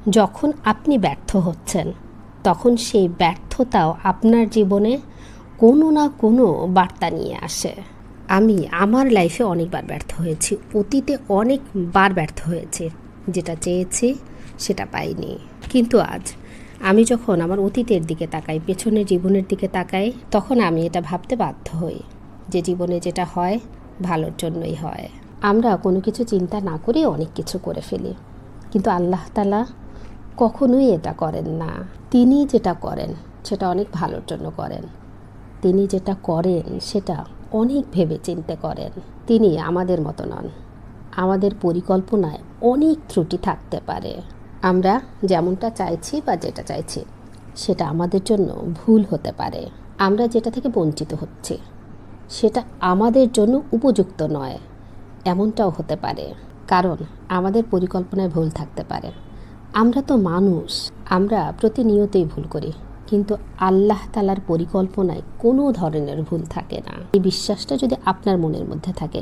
যখন আপনি ব্যর্থ হচ্ছেন তখন সেই ব্যর্থতাও আপনার জীবনে কোনো না কোনো বার্তা নিয়ে আসে। আমি আমার লাইফে অনেকবার ব্যর্থ হয়েছি, অতীতে অনেকবার ব্যর্থ হয়েছি, যেটা চেয়েছি সেটা পাইনি। কিন্তু আজ আমি যখন আমার অতীতের দিকে তাকাই, পেছনের জীবনের দিকে তাকাই, তখন আমি এটা ভাবতে বাধ্য হই যে জীবনে যেটা হয় ভালোর জন্যই হয়। আমরা কোনো কিছু চিন্তা না করে অনেক কিছু করে ফেলি, কিন্তু আল্লাহ তাআলা কখনোই এটা করেন না। তিনি যেটা করেন সেটা অনেক ভালোর জন্য করেন। তিনি যেটা করেন সেটা অনেক ভেবে চিন্তে করেন। তিনি আমাদের মতো নন। আমাদের পরিকল্পনায় অনেক ত্রুটি থাকতে পারে। আমরা যেমনটা চাইছি বা যেটা চাইছি সেটা আমাদের জন্য ভুল হতে পারে। আমরা যেটা থেকে বঞ্চিত হচ্ছি সেটা আমাদের জন্য উপযুক্ত নয়, এমনটাও হতে পারে। কারণ আমাদের পরিকল্পনায় ভুল থাকতে পারে। আমরা তো মানুষ, আমরা প্রতিনিয়তই ভুল করি, কিন্তু আল্লাহ তাআলার পরিকল্পনায় কোনো ধরনের ভুল থাকে না। এই বিশ্বাসটা যদি আপনার মনের মধ্যে থাকে,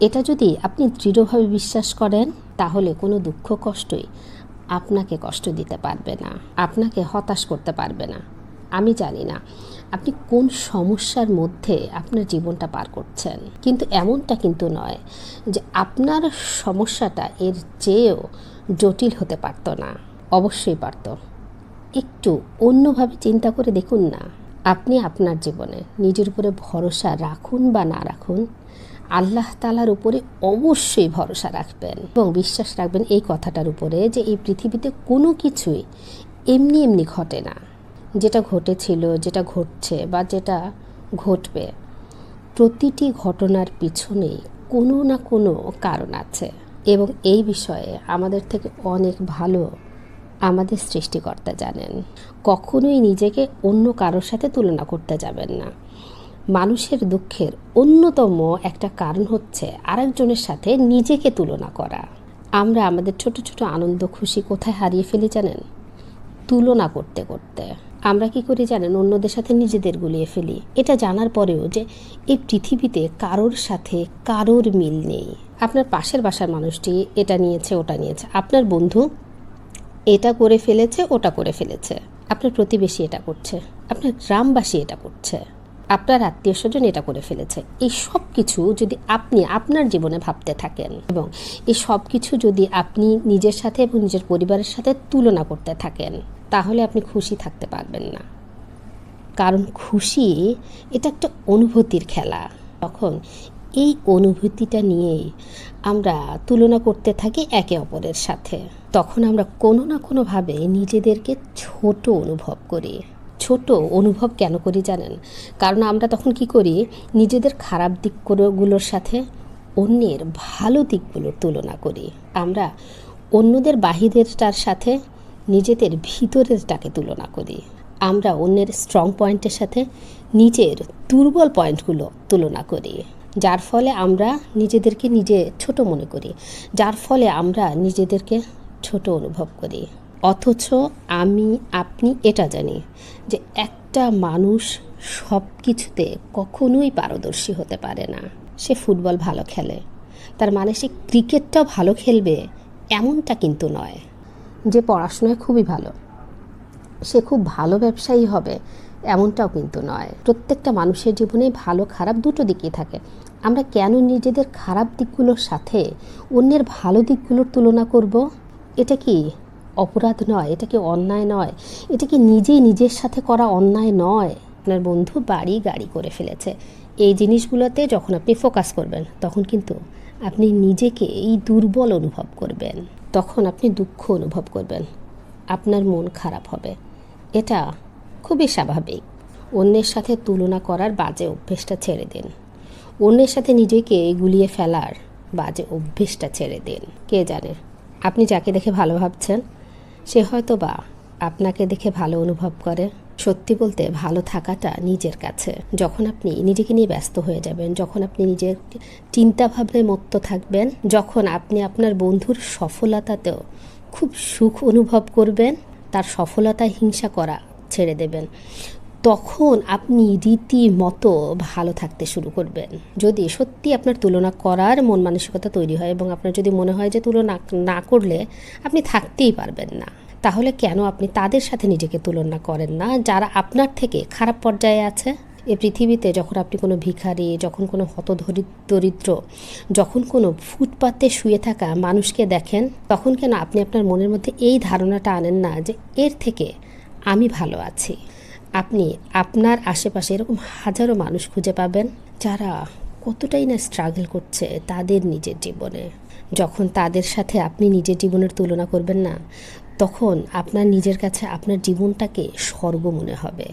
এটা যদি আপনি দৃঢ়ভাবে বিশ্বাস করেন, তাহলে কোনো দুঃখ কষ্টই আপনাকে কষ্ট দিতে পারবে না, আপনাকে হতাশ করতে পারবে না। আমি জানি না আপনি কোন সমস্যার মধ্যে আপনার জীবনটা পার করছেন, কিন্তু এমনটা কিন্তু নয় যে আপনার সমস্যাটা এর চেয়েও জটিল হতে পারত না। অবশ্যই পারত। একটু অন্যভাবে চিন্তা করে দেখুন না। আপনি আপনার জীবনে নিজের উপরে ভরসা রাখুন বা না রাখুন, আল্লাহ তাআলার উপরে অবশ্যই ভরসা রাখবেন এবং বিশ্বাস রাখবেন এই কথাটার উপরে যে এই পৃথিবীতে কোনো কিছুই এমনি এমনি ঘটে না। যেটা ঘটেছিল, যেটা ঘটছে বা যেটা ঘটবে, প্রতিটি ঘটনার পিছনেই কোনো না কোনো কারণ আছে এবং এই বিষয়ে আমাদের থেকে অনেক ভালো আমাদের সৃষ্টিকর্তা জানেন। কখনোই নিজেকে অন্য কারোর সাথে তুলনা করতে যাবেন না। মানুষের দুঃখের অন্যতম একটা কারণ হচ্ছে আরেকজনের সাথে নিজেকে তুলনা করা। আমরা আমাদের ছোট ছোট আনন্দ খুশি কোথায় হারিয়ে ফেলি জানেন? তুলনা করতে করতে। আমরা কি করি জানেন? অন্যদের সাথে নিজেদের গুলিয়ে ফেলি, এটা জানার পরেও যে এই পৃথিবীতে কারোর সাথে কারোর মিল নেই। আপনার পাশের বাসার মানুষটি এটা নিয়েছে, ওটা নিয়েছে, আপনার বন্ধু এটা করে ফেলেছে, ওটা করে ফেলেছে, আপনার প্রতিবেশী এটা করছে, আপনার গ্রামবাসী এটা করছে, আপনার আত্মীয় স্বজন এটা করে ফেলেছে। এই সব কিছু যদি আপনি আপনার জীবনে ভাবতে থাকেন এবং এই সব কিছু যদি আপনি নিজের সাথে এবং নিজের পরিবারের সাথে তুলনা করতে থাকেন, তাহলে আপনি খুশি থাকতে পারবেন না। কারণ খুশি এটা একটা অনুভূতির খেলা। তখন এই অনুভূতিটা নিয়েই আমরা তুলনা করতে থাকি একে অপরের সাথে। তখন আমরা কোনো না কোনোভাবে নিজেদেরকে ছোট অনুভব করি। ছোট অনুভব কেন করি জানেন? কারণ আমরা তখন কি করি, নিজেদের খারাপ দিকগুলোর সাথে অন্যের ভালো দিকগুলোর তুলনা করি। আমরা অন্যদের বাহিরেরটার সাথে নিজেদের ভিতরেরটাকে তুলনা করি। আমরা অন্যের স্ট্রং পয়েন্টের সাথে নিজের দুর্বল পয়েন্টগুলো তুলনা করি, যার ফলে আমরা নিজেদেরকে নিজে ছোট মনে করি, যার ফলে আমরা নিজেদেরকে ছোট অনুভব করি। অথচ আমি আপনি এটা জানি যে একটা মানুষ সব কিছুতে কখনোই পারদর্শী হতে পারে না। সে ফুটবল ভালো খেলে, তার মানে সে ক্রিকেটটাও ভালো খেলবে এমনটা কিন্তু নয়। যে পড়াশোনায় খুবই ভালো, সে খুব ভালো ব্যবসায়ী হবে এমনটাও কিন্তু নয়। প্রত্যেকটা মানুষের জীবনে ভালো খারাপ দুটো দিকই থাকে। আমরা কেন নিজেদের খারাপ দিকগুলোর সাথে অন্যের ভালো দিকগুলোর তুলনা করব? এটা কি অপরাধ নয়? এটা কি অন্যায় নয়? এটা কি নিজেই নিজের সাথে করা অন্যায় নয়? আপনার বন্ধু বাড়ি গাড়ি করে ফেলেছে, এই জিনিসগুলোতে যখন আপনি ফোকাস করবেন, তখন কিন্তু আপনি নিজেকে এই দুর্বল অনুভব করবেন, তখন আপনি দুঃখ অনুভব করবেন, আপনার মন খারাপ হবে। এটা খুবই স্বাভাবিক। অন্যের সাথে তুলনা করার বাজে অভ্যেসটা ছেড়ে দিন। অন্যের সাথে নিজেকে গুলিয়ে ফেলার বাজে অভ্যেসটা ছেড়ে দিন। কে জানে আপনি যাকে দেখে ভালো ভাবছেন, সে হয়তো বা আপনাকে দেখে ভালো অনুভব করে। সত্যি বলতে ভালো থাকাটা নিজের কাছে। যখন আপনি নিজেকে নিয়ে ব্যস্ত হয়ে যাবেন, যখন আপনি নিজের চিন্তা ভাবনায় মত্ত থাকবেন, যখন আপনি আপনার বন্ধুর সফলতাতেও খুব সুখ অনুভব করবেন, তার সফলতায় হিংসা করা ছেড়ে দেবেন, তখন আপনি রীতিমতো ভালো থাকতে শুরু করবেন। যদি সত্যি আপনার তুলনা করার মন মানসিকতা তৈরি হয় এবং আপনার যদি মনে হয় যে তুলনা না করলে আপনি থাকতেই পারবেন না, তাহলে কেন আপনি তাদের সাথে নিজেকে তুলনা করেন না যারা আপনার থেকে খারাপ পর্যায়ে আছে? এই পৃথিবীতে যখন আপনি কোনো ভিখারি, যখন কোনো দরিদ্র, যখন কোনো ফুটপাতে শুয়ে থাকা মানুষকে দেখেন, তখন কেন আপনি আপনার মনের মধ্যে এই ধারণাটা আনেন না যে এর থেকে আমি ভালো আছি? আপনি আপনার আশেপাশে এরকম হাজারো মানুষ খুঁজে পাবেন যারা কতটাই না স্ট্রাগল করছে তাদের নিজের জীবনে। যখন তাদের সাথে আপনি নিজের জীবনের তুলনা করবেন না, তখন আপনার নিজের কাছে আপনার জীবনটাকে স্বর্গ মনে হবে,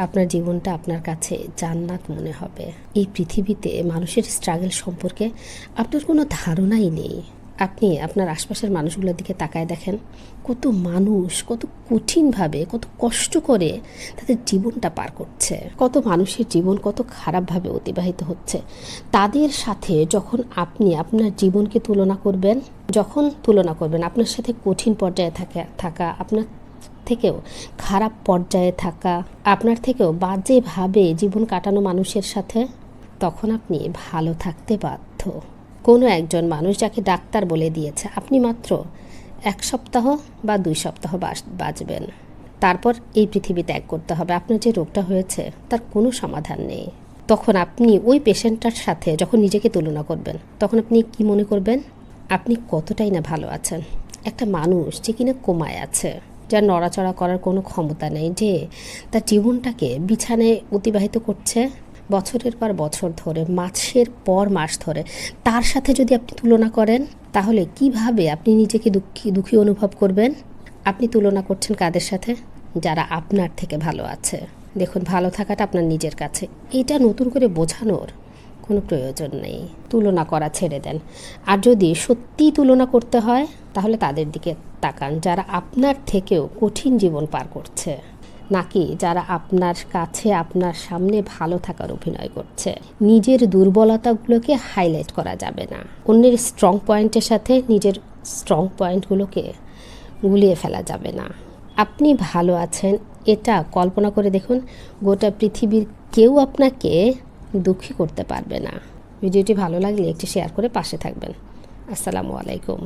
আপনার জীবনটা আপনার কাছে জান্নাত মনে হবে। এই পৃথিবীতে মানুষের স্ট্রাগল সম্পর্কে আপনার কোনো ধারণাই নেই। আপনি আপনার আশপাশের মানুষগুলোর দিকে তাকায় দেখেন, কত মানুষ কত কঠিনভাবে, কত কষ্ট করে তাদের জীবনটা পার করছে, কত মানুষের জীবন কত খারাপভাবে অতিবাহিত হচ্ছে। তাদের সাথে যখন আপনি আপনার জীবনকে তুলনা করবেন, আপনার সাথে কঠিন পর্যায়ে থাকা, আপনার থেকেও খারাপ পর্যায়ে থাকা, আপনার থেকেও বাজেভাবে জীবন কাটানো মানুষের সাথে, তখন আপনি ভালো থাকতে বাধ্য। কোনো একজন মানুষ যাকে ডাক্তার বলে দিয়েছে আপনি মাত্র 1 সপ্তাহ বা 2 সপ্তাহ বাঁচবেন, তারপর এই পৃথিবী ত্যাগ করতে হবে, আপনার যে রোগটা হয়েছে তার কোনো সমাধান নেই, তখন আপনি ওই পেশেন্টটার সাথে যখন নিজেকে তুলনা করবেন, তখন আপনি কি মনে করবেন? আপনি কতটাই না ভালো আছেন। একটা মানুষ যে কিনা কোমায় আছে, যার নড়াচড়া করার কোনো ক্ষমতা নেই, যে তার জীবনটাকে বিছানায় অতিবাহিত করছে বছরের পর বছর ধরে, মাসের পর মাস ধরে, তার সাথে যদি আপনি তুলনা করেন, তাহলে কিভাবে আপনি নিজেকে দুঃখী অনুভব করবেন? আপনি তুলনা করছেন কাদের সাথে? যারা আপনার থেকে ভালো আছে। দেখুন, ভালো থাকাটা আপনার নিজের কাছে, এটা নতুন করে বোঝানোর কোনো প্রয়োজন নেই। তুলনা করা ছেড়ে দেন। আর যদি সত্যিই তুলনা করতে হয়, তাহলে তাদের দিকে তাকান যারা আপনার থেকেও কঠিন জীবন পার করছে, নাকি যারা আপনার কাছে আপনার সামনে ভালো থাকার অভিনয় করছে। নিজের দুর্বলতাগুলোকে হাইলাইট করা যাবে না, অন্যের স্ট্রং পয়েন্টের সাথে নিজের স্ট্রং পয়েন্টগুলোকে গুলিয়ে ফেলা যাবে না। আপনি ভালো আছেন এটা কল্পনা করে দেখুন, গোটা পৃথিবীর কেউ আপনাকে দুঃখী করতে পারবে না। ভিডিওটি ভালো লাগলে একটু শেয়ার করে পাশে থাকবেন। আসসালামু আলাইকুম।